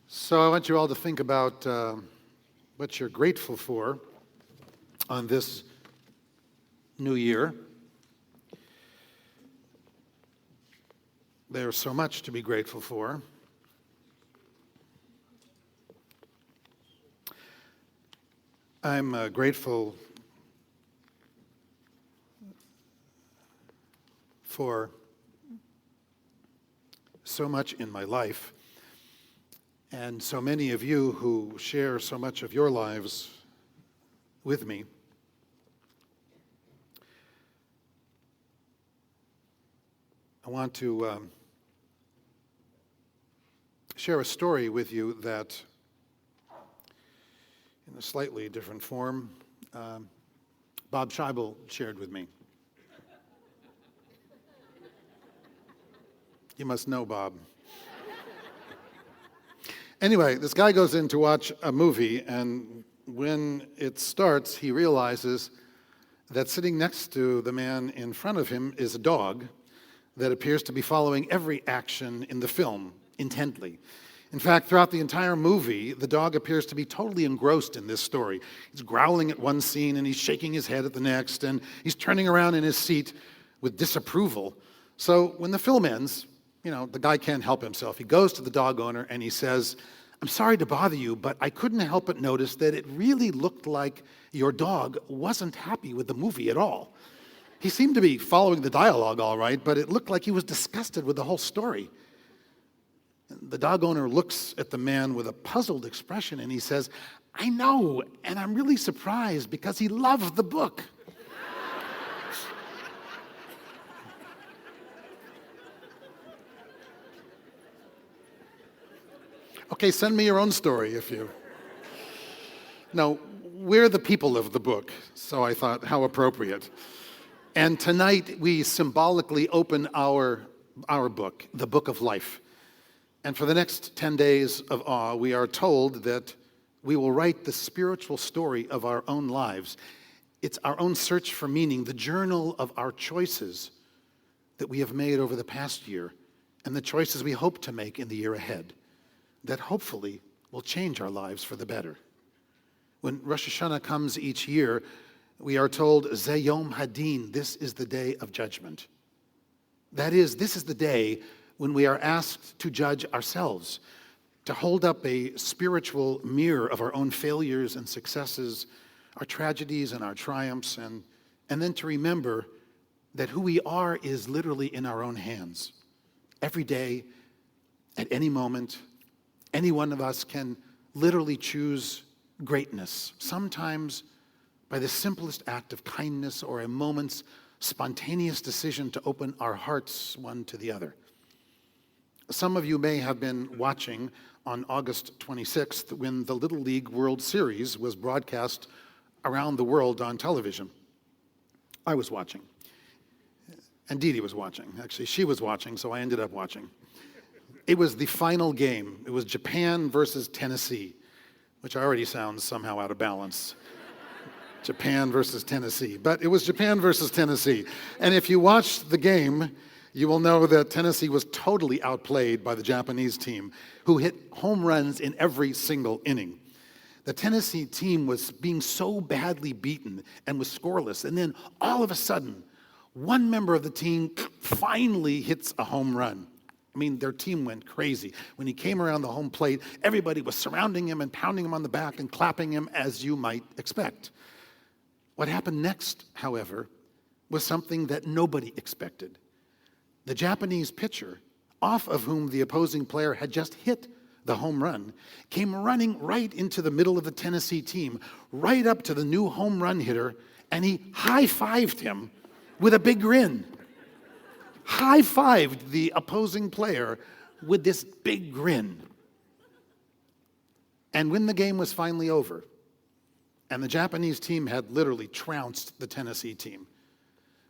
So I want you all to think about what you're grateful for on this new year. There's so much to be grateful for. I'm grateful for so much in my life, and so many of you who share so much of your lives with me. I want to share a story with you that, in a slightly different form, Bob Scheibel shared with me. You must know Bob. Anyway, this guy goes in to watch a movie, and when it starts, he realizes that sitting next to the man in front of him is a dog that appears to be following every action in the film intently. In fact, throughout the entire movie, the dog appears to be totally engrossed in this story. He's growling at one scene, and he's shaking his head at the next, and he's turning around in his seat with disapproval. So when the film ends, the guy can't help himself. He goes to the dog owner and he says, "I'm sorry to bother you, but I couldn't help but notice that it really looked like your dog wasn't happy with the movie at all. He seemed to be following the dialogue all right, but it looked like he was disgusted with the whole story." The dog owner looks at the man with a puzzled expression and he says, "I know, and I'm really surprised because he loved the book." Okay, send me your own story if you... No, we're the people of the book, so I thought, how appropriate. And tonight we symbolically open our book, the Book of Life. And for the next 10 days of awe, we are told that we will write the spiritual story of our own lives. It's our own search for meaning, the journal of our choices that we have made over the past year and the choices we hope to make in the year ahead that hopefully will change our lives for the better. When Rosh Hashanah comes each year, we are told, Ze Yom Hadin, this is the day of judgment. That is, this is the day when we are asked to judge ourselves, to hold up a spiritual mirror of our own failures and successes, our tragedies and our triumphs, and then to remember that who we are is literally in our own hands. Every day, at any moment, any one of us can literally choose greatness, sometimes by the simplest act of kindness or a moment's spontaneous decision to open our hearts one to the other. Some of you may have been watching on August 26th when the Little League World Series was broadcast around the world on television. I was watching. And Dee Dee was watching. Actually, she was watching, so I ended up watching. It was the final game. It was Japan versus Tennessee, which already sounds somehow out of balance. Japan versus Tennessee. But it was Japan versus Tennessee. And if you watched the game, you will know that Tennessee was totally outplayed by the Japanese team, who hit home runs in every single inning. The Tennessee team was being so badly beaten and was scoreless. And then all of a sudden, one member of the team finally hits a home run. I mean, their team went crazy. When he came around the home plate, everybody was surrounding him and pounding him on the back and clapping him, as you might expect. What happened next, however, was something that nobody expected. The Japanese pitcher, off of whom the opposing player had just hit the home run, came running right into the middle of the Tennessee team, right up to the new home run hitter, and he high-fived him with a big grin. High-fived the opposing player with this big grin. And when the game was finally over, and the Japanese team had literally trounced the Tennessee team,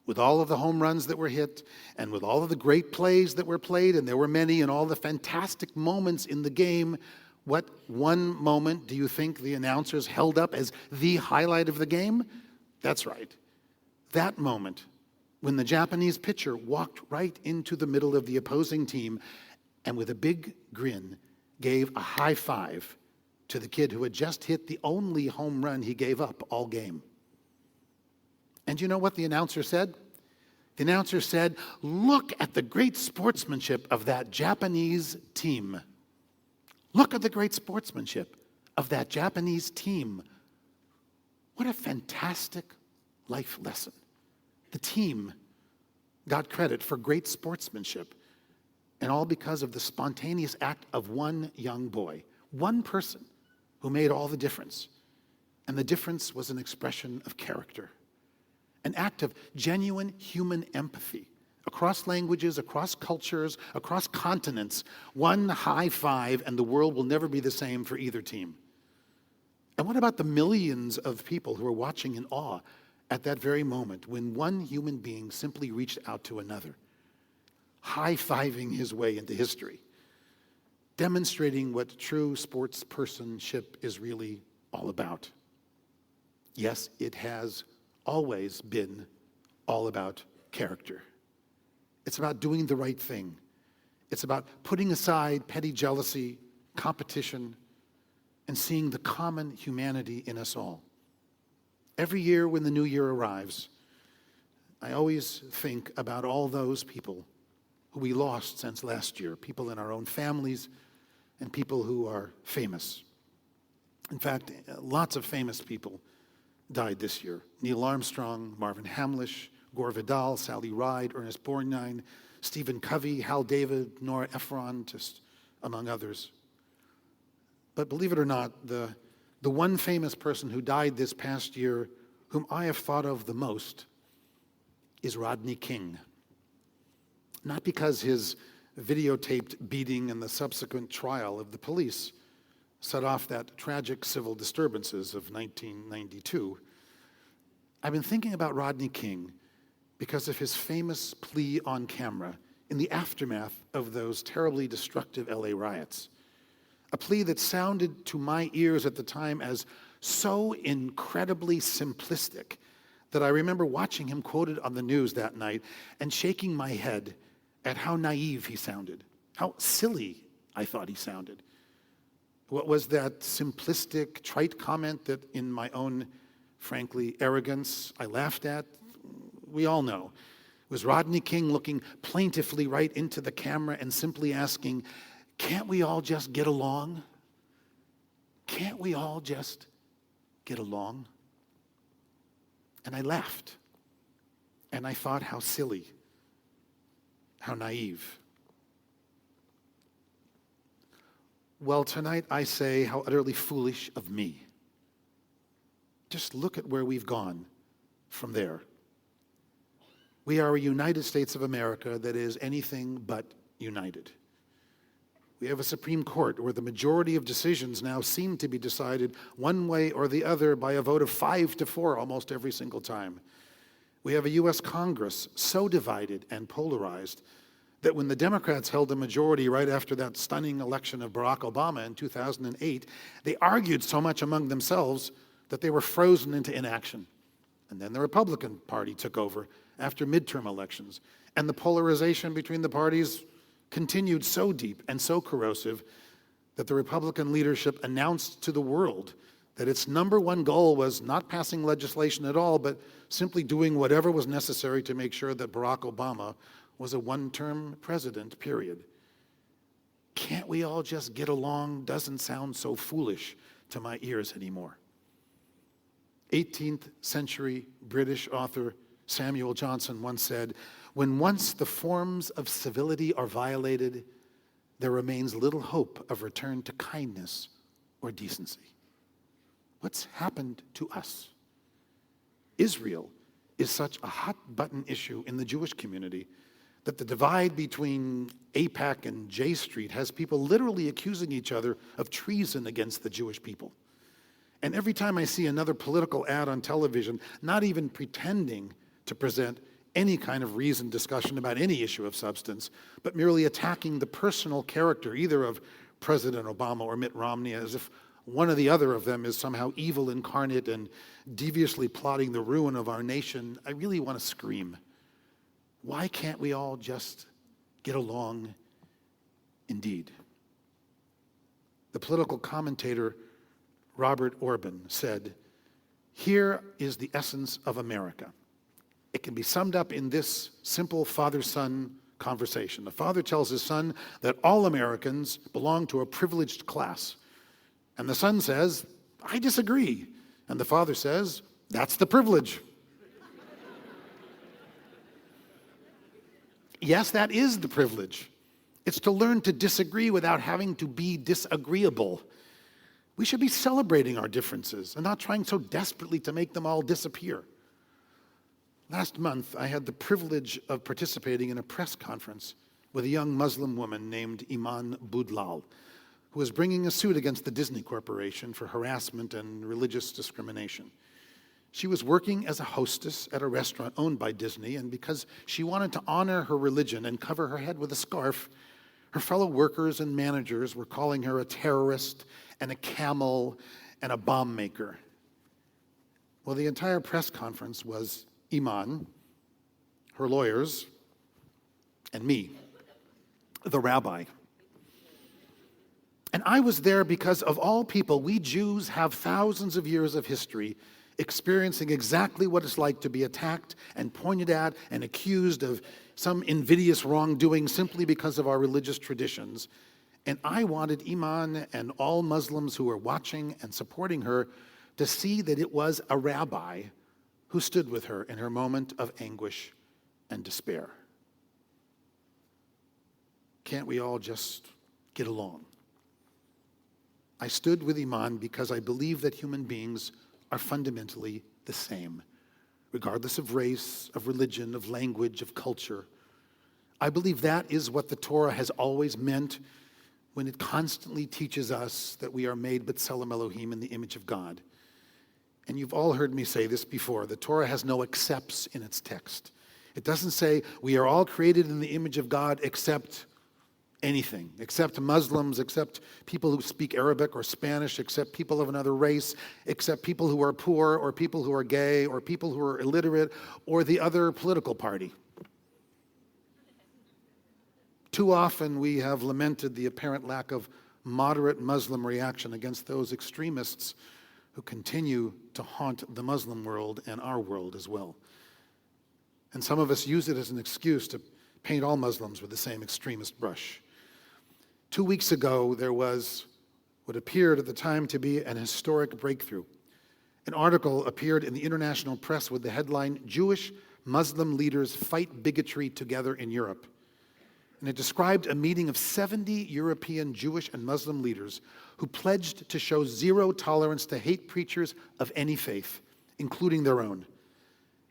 with all of the home runs that were hit, and with all of the great plays that were played, and there were many, and all the fantastic moments in the game, what one moment do you think the announcers held up as the highlight of the game? That's right. That moment when the Japanese pitcher walked right into the middle of the opposing team and with a big grin gave a high five to the kid who had just hit the only home run he gave up all game. And you know what the announcer said? The announcer said, "Look at the great sportsmanship of that Japanese team. Look at the great sportsmanship of that Japanese team." What a fantastic life lesson. The team got credit for great sportsmanship, and all because of the spontaneous act of one young boy, one person who made all the difference. And the difference was an expression of character, an act of genuine human empathy across languages, across cultures, across continents. One high five, and the world will never be the same for either team. And what about the millions of people who are watching in awe at that very moment when one human being simply reached out to another, high-fiving his way into history, demonstrating what true sportspersonship is really all about? Yes, it has always been all about character. It's about doing the right thing. It's about putting aside petty jealousy, competition, and seeing the common humanity in us all. Every year when the new year arrives, I always think about all those people who we lost since last year, people in our own families and people who are famous. In fact, lots of famous people died this year. Neil Armstrong, Marvin Hamlish, Gore Vidal, Sally Ride, Ernest Borgnine, Stephen Covey, Hal David, Nora Ephron, just among others. But believe it or not, the one famous person who died this past year whom I have thought of the most is Rodney King. Not because his videotaped beating and the subsequent trial of the police set off that tragic civil disturbances of 1992. I've been thinking about Rodney King because of his famous plea on camera in the aftermath of those terribly destructive LA riots. A plea that sounded to my ears at the time as so incredibly simplistic that I remember watching him quoted on the news that night and shaking my head at how naive he sounded, how silly I thought he sounded. What was that simplistic, trite comment that in my own, frankly, arrogance I laughed at? We all know. It was Rodney King looking plaintively right into the camera and simply asking, "Can't we all just get along? Can't we all just get along?" And I laughed. And I thought how silly, how naive. Well, tonight I say how utterly foolish of me. Just look at where we've gone from there. We are a United States of America that is anything but united. We have a Supreme Court where the majority of decisions now seem to be decided one way or the other by a vote of 5-4 almost every single time. We have a U.S. Congress so divided and polarized that when the Democrats held a majority right after that stunning election of Barack Obama in 2008, they argued so much among themselves that they were frozen into inaction. And then the Republican Party took over after midterm elections, and the polarization between the parties continued so deep and so corrosive that the Republican leadership announced to the world that its number one goal was not passing legislation at all, but simply doing whatever was necessary to make sure that Barack Obama was a one-term president, period. Can't we all just get along doesn't sound so foolish to my ears anymore. 18th century British author Samuel Johnson once said, "When once the forms of civility are violated, there remains little hope of return to kindness or decency." What's happened to us? Israel is such a hot-button issue in the Jewish community that the divide between AIPAC and J Street has people literally accusing each other of treason against the Jewish people. And every time I see another political ad on television, not even pretending to present any kind of reasoned discussion about any issue of substance, but merely attacking the personal character either of President Obama or Mitt Romney as if one or the other of them is somehow evil incarnate and deviously plotting the ruin of our nation, I really want to scream. Why can't we all just get along indeed? the political commentator Robert Orban said, "Here is the essence of America. It can be summed up in this simple father-son conversation. The father tells his son that all Americans belong to a privileged class. And the son says, 'I disagree.' And the father says, 'That's the privilege.'" Yes, that is the privilege. It's to learn to disagree without having to be disagreeable. We should be celebrating our differences and not trying so desperately to make them all disappear. Last month, I had the privilege of participating in a press conference with a young Muslim woman named Iman Budlal, who was bringing a suit against the Disney Corporation for harassment and religious discrimination. She was working as a hostess at a restaurant owned by Disney, and because she wanted to honor her religion and cover her head with a scarf, her fellow workers and managers were calling her a terrorist and a camel and a bomb maker. Well, the entire press conference was Iman, her lawyers, and me, the rabbi. And I was there because, of all people, we Jews have thousands of years of history experiencing exactly what it's like to be attacked and pointed at and accused of some invidious wrongdoing simply because of our religious traditions. And I wanted Iman and all Muslims who were watching and supporting her to see that it was a rabbi who stood with her in her moment of anguish and despair. Can't we all just get along? I stood with Iman because I believe that human beings are fundamentally the same, regardless of race, of religion, of language, of culture. I believe that is what the Torah has always meant when it constantly teaches us that we are made B'Tselem Elohim in the image of God. And you've all heard me say this before. The Torah has no excepts in its text. It doesn't say we are all created in the image of God except anything, except Muslims, except people who speak Arabic or Spanish, except people of another race, except people who are poor or people who are gay or people who are illiterate or the other political party. Too often we have lamented the apparent lack of moderate Muslim reaction against those extremists who continue to haunt the Muslim world and our world as well. And some of us use it as an excuse to paint all Muslims with the same extremist brush. 2 weeks ago, there was what appeared at the time to be an historic breakthrough. An article appeared in the international press with the headline, "Jewish Muslim Leaders Fight Bigotry Together in Europe." And it described a meeting of 70 European Jewish and Muslim leaders who pledged to show zero tolerance to hate preachers of any faith, including their own.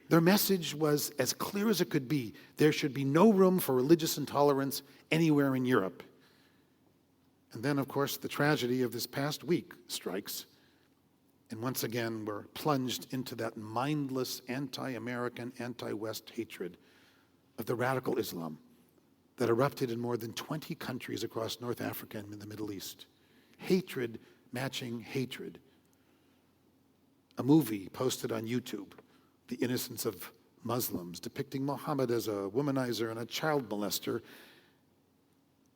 Their message was as clear as it could be. There should be no room for religious intolerance anywhere in Europe. And then, of course, the tragedy of this past week strikes. And once again, we're plunged into that mindless anti-American, anti-West hatred of the radical Islam that erupted in more than 20 countries across North Africa and in the Middle East. Hatred matching hatred. A movie posted on YouTube, The Innocence of Muslims, depicting Muhammad as a womanizer and a child molester.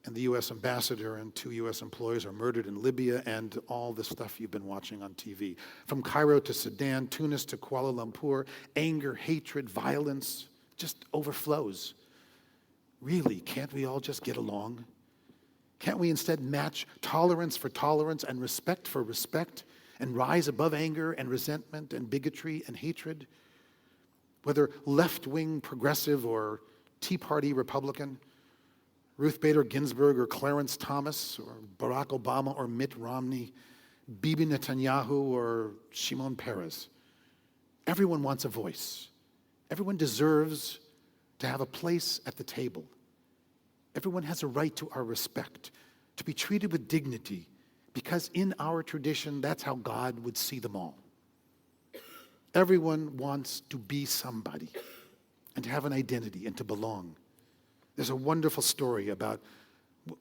And the U.S. ambassador and 2 U.S. employees are murdered in Libya, and all the stuff you've been watching on TV. From Cairo to Sudan, Tunis to Kuala Lumpur, anger, hatred, violence just overflows. Really, can't we all just get along? Can't we instead match tolerance for tolerance and respect for respect and rise above anger and resentment and bigotry and hatred? Whether left-wing progressive or Tea Party Republican, Ruth Bader Ginsburg or Clarence Thomas or Barack Obama or Mitt Romney, Bibi Netanyahu or Shimon Peres. Everyone wants a voice. Everyone deserves to have a place at the table. Everyone has a right to our respect, to be treated with dignity, because in our tradition, that's how God would see them all. Everyone wants to be somebody and to have an identity and to belong. There's a wonderful story about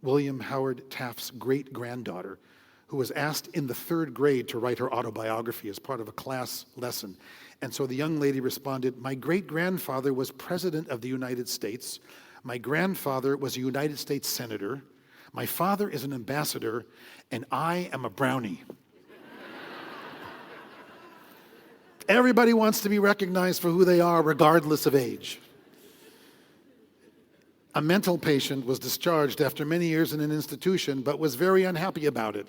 William Howard Taft's great-granddaughter who was asked in the 3rd grade to write her autobiography as part of a class lesson. And so the young lady responded, "My great-grandfather was president of the United States. My grandfather was a United States senator. My father is an ambassador, and I am a brownie. Everybody wants to be recognized for who they are, regardless of age. A mental patient was discharged after many years in an institution, but was very unhappy about it.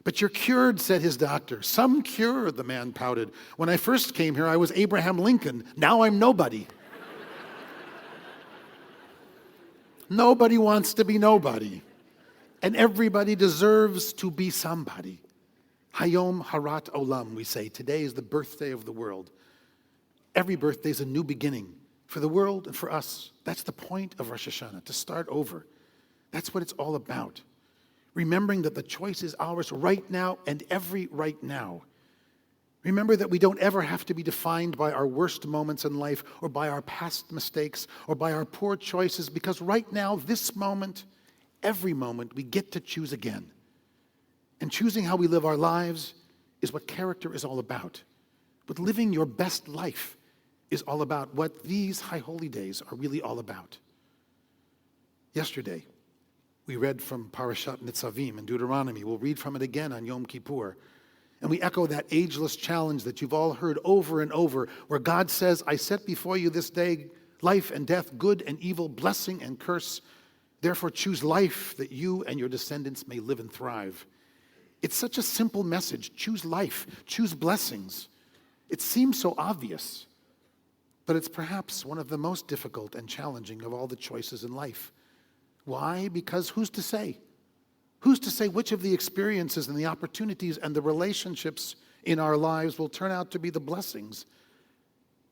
But you're cured, said his doctor. Some cure, the man pouted. When I first came here, I was Abraham Lincoln. Now I'm nobody. Nobody wants to be nobody. And everybody deserves to be somebody. Hayom Harat Olam, we say. Today is the birthday of the world. Every birthday is a new beginning for the world and for us. That's the point of Rosh Hashanah, to start over. That's what it's all about. Remembering that the choice is ours right now and every right now. Remember that we don't ever have to be defined by our worst moments in life or by our past mistakes or by our poor choices, because right now, this moment, every moment, we get to choose again. And choosing how we live our lives is what character is all about. But living your best life is all about what these high holy days are really all about. Yesterday, we read from Parashat Nitzavim in Deuteronomy. We'll read from it again on Yom Kippur. And we echo that ageless challenge that you've all heard over and over, where God says, I set before you this day life and death, good and evil, blessing and curse. Therefore choose life that you and your descendants may live and thrive. It's such a simple message. Choose life, choose blessings. It seems so obvious, but it's perhaps one of the most difficult and challenging of all the choices in life. Why? Because who's to say? Who's to say which of the experiences and the opportunities and the relationships in our lives will turn out to be the blessings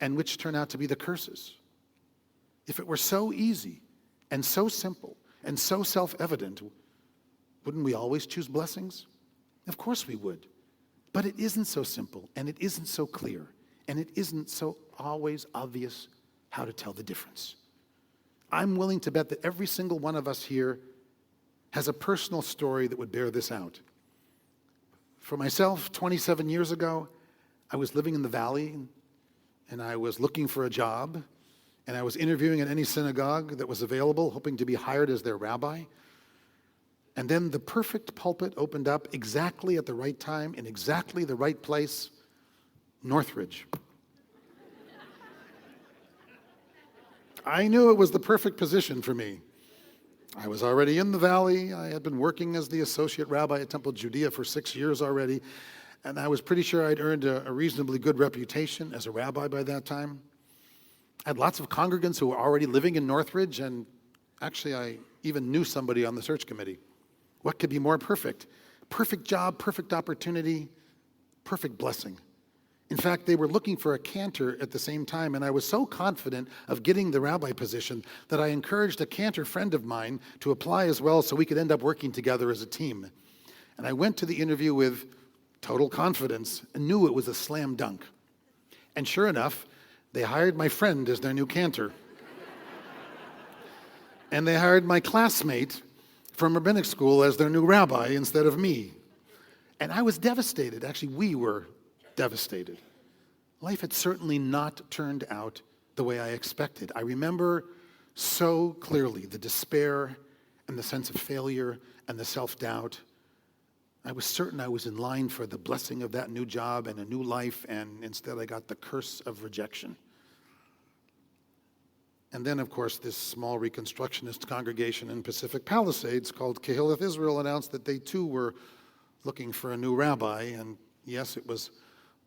and which turn out to be the curses? If it were so easy and so simple and so self-evident, wouldn't we always choose blessings? Of course we would. But it isn't so simple, and it isn't so clear, and it isn't so always obvious how to tell the difference. I'm willing to bet that every single one of us here has a personal story that would bear this out. For myself, 27 years ago, I was living in the valley, and I was looking for a job, and I was interviewing at any synagogue that was available, hoping to be hired as their rabbi. And then the perfect pulpit opened up exactly at the right time, in exactly the right place, Northridge. I knew it was the perfect position for me. I was already in the valley. I had been working as the associate rabbi at Temple Judea for 6 years already, and I was pretty sure I'd earned a reasonably good reputation as a rabbi by that time. I had lots of congregants who were already living in Northridge, and actually I even knew somebody on the search committee. What could be more perfect? Perfect job, perfect opportunity, perfect blessing. In fact, they were looking for a cantor at the same time, and I was so confident of getting the rabbi position that I encouraged a cantor friend of mine to apply as well so we could end up working together as a team. And I went to the interview with total confidence and knew it was a slam dunk. And sure enough, they hired my friend as their new cantor. And they hired my classmate from rabbinic school as their new rabbi instead of me. And I was devastated. Actually, we were devastated. Life had certainly not turned out the way I expected. I remember so clearly the despair and the sense of failure and the self-doubt. I was certain I was in line for the blessing of that new job and a new life, and instead I got the curse of rejection. And then, of course, this small Reconstructionist congregation in Pacific Palisades called Kehillat Israel announced that they too were looking for a new rabbi, and yes, it was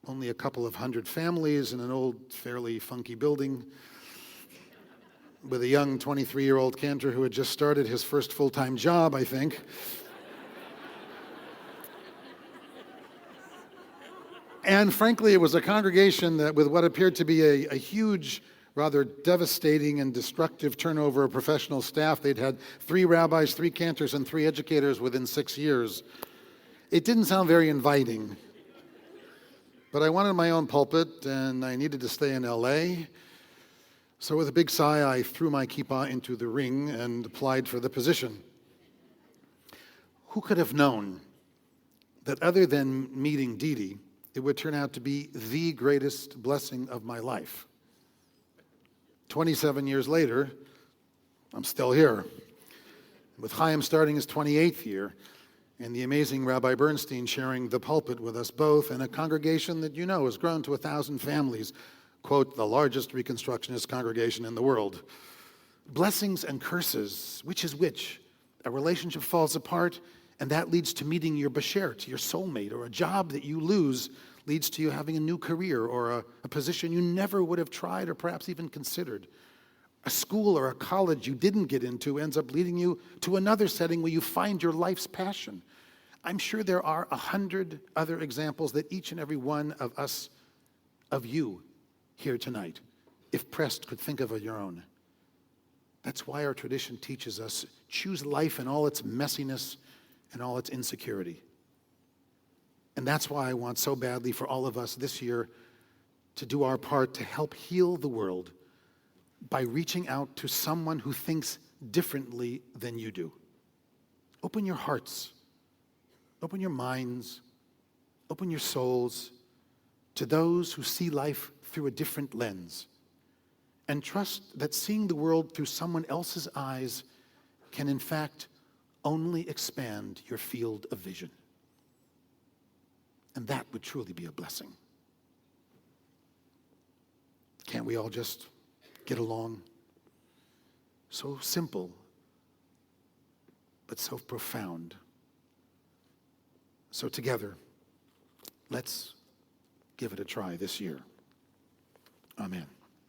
only a couple of hundred families in an old, fairly funky building with a young 23-year-old cantor who had just started his first full-time job, I think. And frankly, it was a congregation that, with what appeared to be a huge, rather devastating and destructive turnover of professional staff, they'd had 3 rabbis, 3 cantors, and 3 educators within 6 years. It didn't sound very inviting. But I wanted my own pulpit, and I needed to stay in LA. So with a big sigh, I threw my kippah into the ring and applied for the position. Who could have known that other than meeting Didi, it would turn out to be the greatest blessing of my life? 27 years later, I'm still here. with Chaim starting his 28th year, and the amazing Rabbi Bernstein sharing the pulpit with us both, and a congregation that you know has grown to 1,000 families, quote, the largest Reconstructionist congregation in the world. Blessings and curses, which is which? A relationship falls apart, and that leads to meeting your bashert, your soulmate, or a job that you lose leads to you having a new career or a position you never would have tried or perhaps even considered. A school or a college you didn't get into ends up leading you to another setting where you find your life's passion. I'm sure there are 100 other examples that each and every one of us, of you here tonight, if pressed, could think of your own. That's why our tradition teaches us, choose life in all its messiness and all its insecurity. And that's why I want so badly for all of us this year to do our part to help heal the world by reaching out to someone who thinks differently than you do. Open your hearts, open your minds, open your souls to those who see life through a different lens, and trust that seeing the world through someone else's eyes can in fact only expand your field of vision. And that would truly be a blessing. Can't we all just get along? So simple, but so profound. So together, let's give it a try this year. Amen.